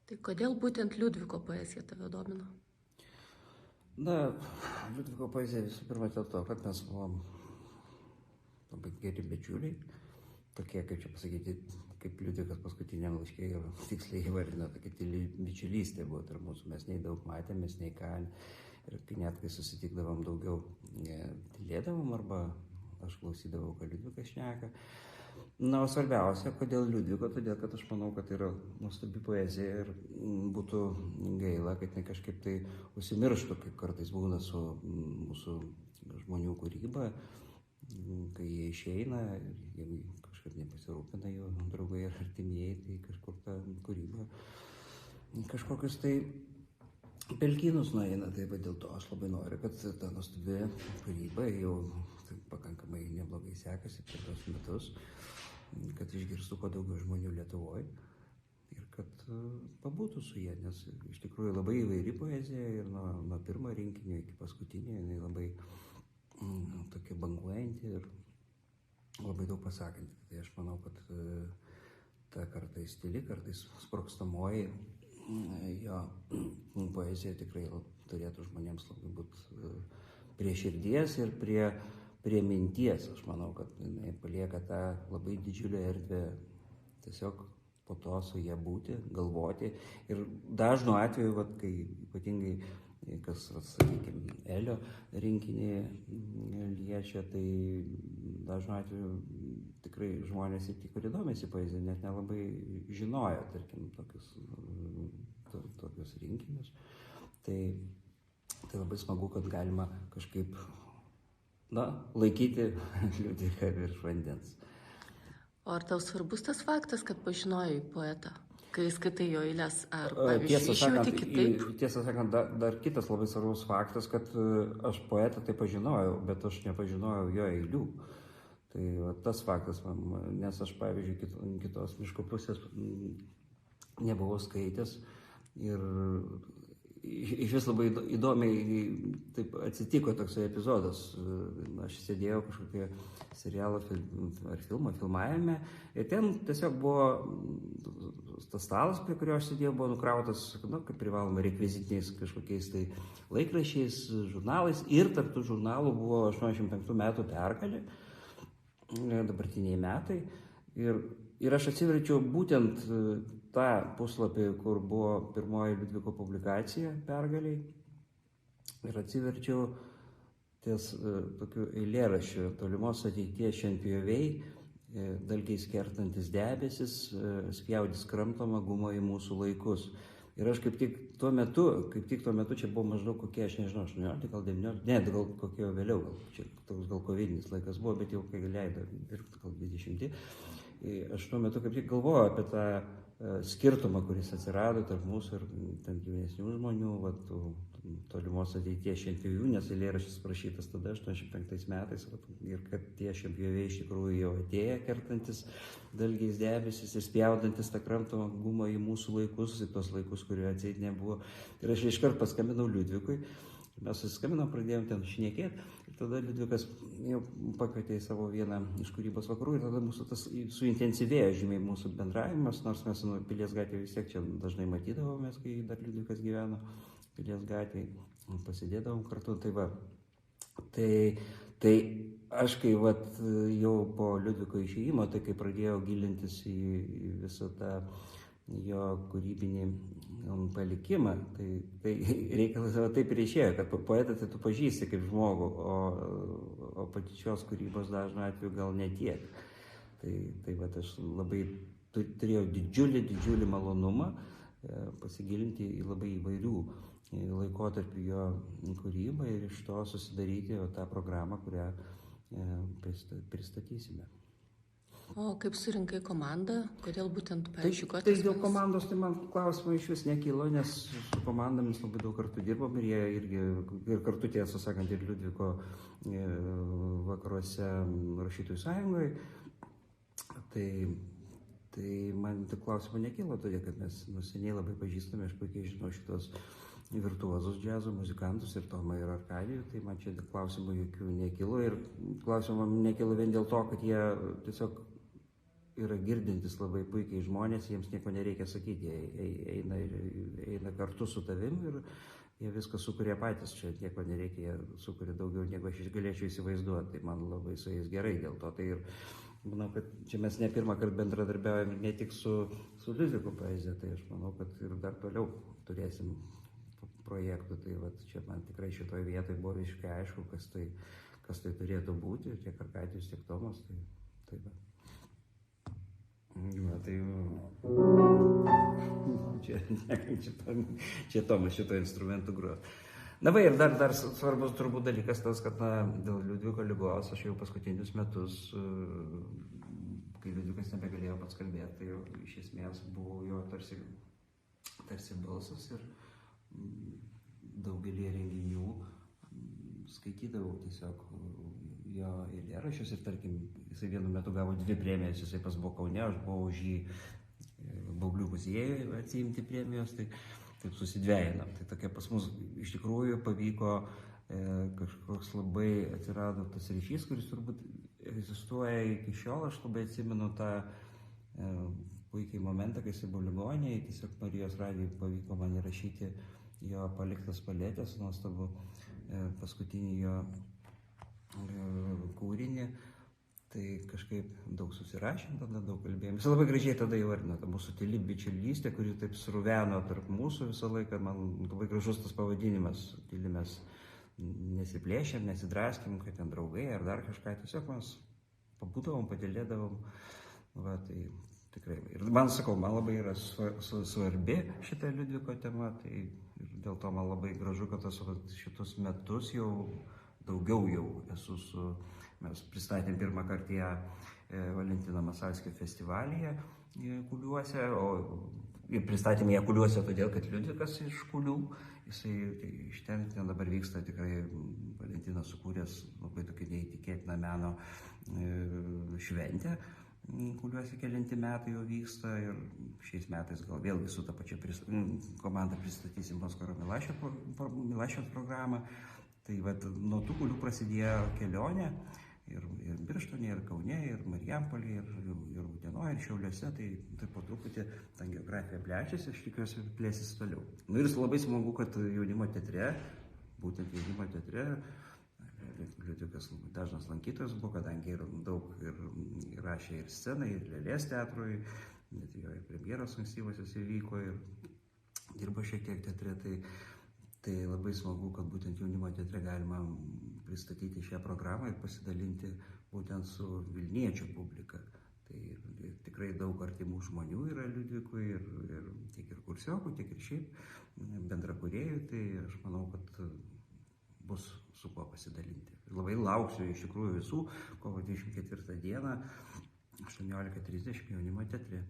Tai kodėl būtent Liudviko poezija tave domino? Na, Liudviko poezija visų pirma dėl to, kad mes buvom labai geri bičiuliai. Tokie, kaip čia pasakyti, kaip Liudvikas paskutiniam laiške ir tiksliai įvardino, tokia tyli bičiulystė buvo tarp mūsų. Mes nei daug matėmės, nei ką. Ir net kai susitikdavom daugiau, tylėdavom arba aš klausydavau, ką Liudvikas šneka. Na, o svarbiausia, kodėl Liudviko, todėl, kad aš manau, kad tai yra nuostabi poezija ir būtų gaila, kad ne kažkaip tai užsimirštų, kaip kartais būna su mūsų žmonių kūryba, kai jie išeina ir jeigu kažkaip nepasirūpina jų draugai ar artimieji, tai kažkur ta kūryba kažkokius tai pelkynus nueina. Tai dėl to aš labai noriu, kad ta nuostabi kūryba jau pakankamai neblogai sekasi per tos metus, kad išgirstų kuo daugiau žmonių Lietuvoje ir kad pabūtų su jie, nes iš tikrųjų labai įvairi poezija ir nuo pirmo rinkinio iki paskutinio jinai labai tokia banguojanti ir labai daug pasakanti. Tai aš manau, kad ta kartais tyli, kartais sprogstamoji jo poezija tikrai turėtų žmonėms labai būti prie širdies ir prie minties. Aš manau, kad jinai palieka tą labai didžiulę erdvę tiesiog po to su ją būti, galvoti. Ir dažnu atveju, kai ypatingai kas, sakykime, Elio rinkinį liečia, tai dažnu atveju tikrai žmonės ir tie, kurie domisi poezija, net nelabai žinojo, tarkim, tokius rinkinius. Tai labai smagu, kad galima kažkaip laikyti Liudviką virš vandens. O ar tau svarbus tas faktas, kad pažinojai poetą, kai skaitai jo eiles, ar pavyzdžiui išjauti kitaip? Tiesą sakant, dar kitas labai svarbus faktas, kad aš poetą tai pažinojau, bet aš nepažinojau jo eilių. Tai tas faktas, nes aš, pavyzdžiui, kitos miško pusės nebuvau skaitęs ir iš vis labai įdomiai taip atsitiko toksai epizodas. Aš sėdėjau kažkokio serialo ar filmavime ir ten tiesiog buvo tas stalas, prie kurio aš sėdėjau, buvo nukrautas, kaip privaloma, rekvizitiniais kažkokiais tai laikraščiais, žurnalais ir tarp tų žurnalų buvo 85 metų Pergalė, dabartiniai metai. Ir aš atsiverčiau būtent tą puslapį, kur buvo pirmoji Liudviko publikacija Pergalei. Ir atsiverčiau ties tokiu eilėraščiu: tolimos ateities šienpjoviai, dalgiais kertantis debesis, spjaudis kramtoma guma į mūsų laikus. Ir aš kaip tik tuo metu čia buvo maždaug kokie, aš nežinau, 18, gal 19, ne, gal kokie vėliau, čia toks gal kovidinis laikas buvo, bet jau kai leido dirbti, gal 20. Aš tuo metu kaip tik galvojau apie tą skirtumą, kuris atsirado tarp mūsų ir ten gyvesnių žmonių, tolimos ateities šienpjovių, nes eilėraštis parašytas tada 85 metais, ir kad tie šienpjoviai iš tikrųjų jau atėję, kertantis dalgiais debesis ir spjaudantis tą kramtomą gumą į mūsų laikus, į tos laikus, kurie atseit nebuvo. Ir aš iškart paskambinau Liudvikui. Mes susiskambinom, pradėjom ten šnekėti ir tada Liudvikas jau pakvietė į savo vieną iš kūrybos vakarų ir tada mūsų tas suintensyvėjo žymiai mūsų bendravimas, nors mes Pilies gatvėje vis tiek čia dažnai matydavomės, kai dar Liudvikas gyveno Pilies gatvėje, pasidėdavom kartu. Tai aš kai jau po Liudviko išėjimo, tai kai pradėjau gilintis į visą tą jo kūrybinį palikimą, tai reikalas taip ir išėjo, kad poetą tai tu pažįsti kaip žmogų, o pačios kūrybos dažnu atveju gal ne tiek. Tai aš labai turėjau didžiulį malonumą pasigilinti į labai įvairių laikotarpių jo kūrybą ir iš to susidaryti tą programą, kurią pristatysime. O kaip surinkai komandą? Kodėl būtent, pavyzdžiui, Tai dėl komandos tai man klausimai iš vis nekilo, nes su komandomis labai daug kartų dirbom ir jie irgi, ir kartu, tiesą sakant, ir Liudviko vakaruose rašytojų sąjungoje. Tai man tai klausimų nekilo, todėl kad mes seniai labai pažįstame, aš puikiai žinau šitos virtuozus džiazo muzikantus ir Tomą ir Arkadijų, tai man čia klausimų jokių nekilo ir klausimų nekilo vien dėl to, kad jie tiesiog yra girdintis labai puikiai žmonės, jiems nieko nereikia sakyti, jie eina kartu su tavim ir jie viską sukuria patys, čia nieko nereikia, jie sukuria daugiau, negu aš galėčiau įsivaizduoti, tai man labai su jais gerai dėl to. Tai ir manau, kad čia mes ne pirmą kartą bendradarbiaujame ne tik su Liudviko poezija, tai aš manau, kad ir dar toliau turėsim projektų, tai vat, čia man tikrai šitoje vietoje buvo visiškai aišku, kas tai turėtų būti, tiek Arkadijus, tiek Tomas, tai va. Va, tai čia Tomas šito instrumentu groja. Na va, ir dar svarbus turbūt dalykas tas, kad dėl Liudviko ligos aš jau paskutinius metus, kai Liudvikas nebegalėjo pats kalbėti, tai jau iš esmės buvo jo tarsi balsas ir daugelį renginių skaitydavau tiesiog jo eilėraščius ir tarkim, jisai vienu metu gavo 2 premijas, jisai pas buvo Kaune, aš buvau už jį Baublių muziejuje atsiimti premijos, tai taip susidvejinam. Tai tokia pas mus iš tikrųjų pavyko kažkoks labai atsirado tas ryšys, kuris turbūt egzistuoja iki šiol, aš labai atsimenu tą puikiai momentą, kai jisai buvo ligoninėje, tiesiog Marijos radijui pavyko man įrašyti jo Paliktas paletės, nuostabu paskutinį jo kūrinį, tai kažkaip daug susirašėm, tada daug kalbėjom. Jis labai gražiai tada įvardino tą mūsų tyli bičiulystė, kuri taip sruveno tarp mūsų visą laiką, man labai gražus tas pavadinimas, tyli mes nesiplėšėm, nesidraskėm, kad ten draugai ar dar kažką, tiesiog mes pabūdavom, padėlėdavom, va, tai tikrai. Ir man, sakau, man labai yra svarbi šita Liudviko tema, tai ir dėl to man labai gražu, kad šitus metus jau daugiau jau esu mes pristatėm pirmą kartą ją Valentino Masalskio festivalyje Kuliuose, ir pristatėm ją Kuliuose todėl, kad Liudvikas iš Kulių, jisai iš ten dabar vyksta tikrai Valentinas sukūręs labai tokį neįtikėtiną meno šventę. Kuliuose kelinti metai jau vyksta ir šiais metais gal vėlgi su ta pačia komanda pristatysim Oskaro Milašiaus programą. Tai vat, nuo tų Kulių prasidėjo kelionė ir Birštone, ir Kaune, ir Marijampolėje, ir Utenoje, ir Šiauliuose, tai po truputį ta geografija plečiasi, aš tikiuosi plėsis toliau. Nu ir labai smagu, kad jaunimo teatre, būtent jaunimo teatre, Liudvikas dažnas lankytojas buvo, kadangi ir daug ir rašė ir scenai, ir Lėlės teatrui, net jo ir premjeros ankstyvosios įvyko ir dirbo šiek tiek teatre, tai labai smagu, kad būtent jaunimo teatre galima pristatyti šią programą ir pasidalinti būtent su Vilniečių publika. Tai tikrai daug artimų žmonių yra Liudvikui, ir tiek ir kursiokų, tiek ir šiaip bendrakūrėjų, tai aš manau, kad bus su kuo pasidalinti. Labai lauksiu iš tikrųjų visų kovo 24 dieną 18:30 jaunimo teatre.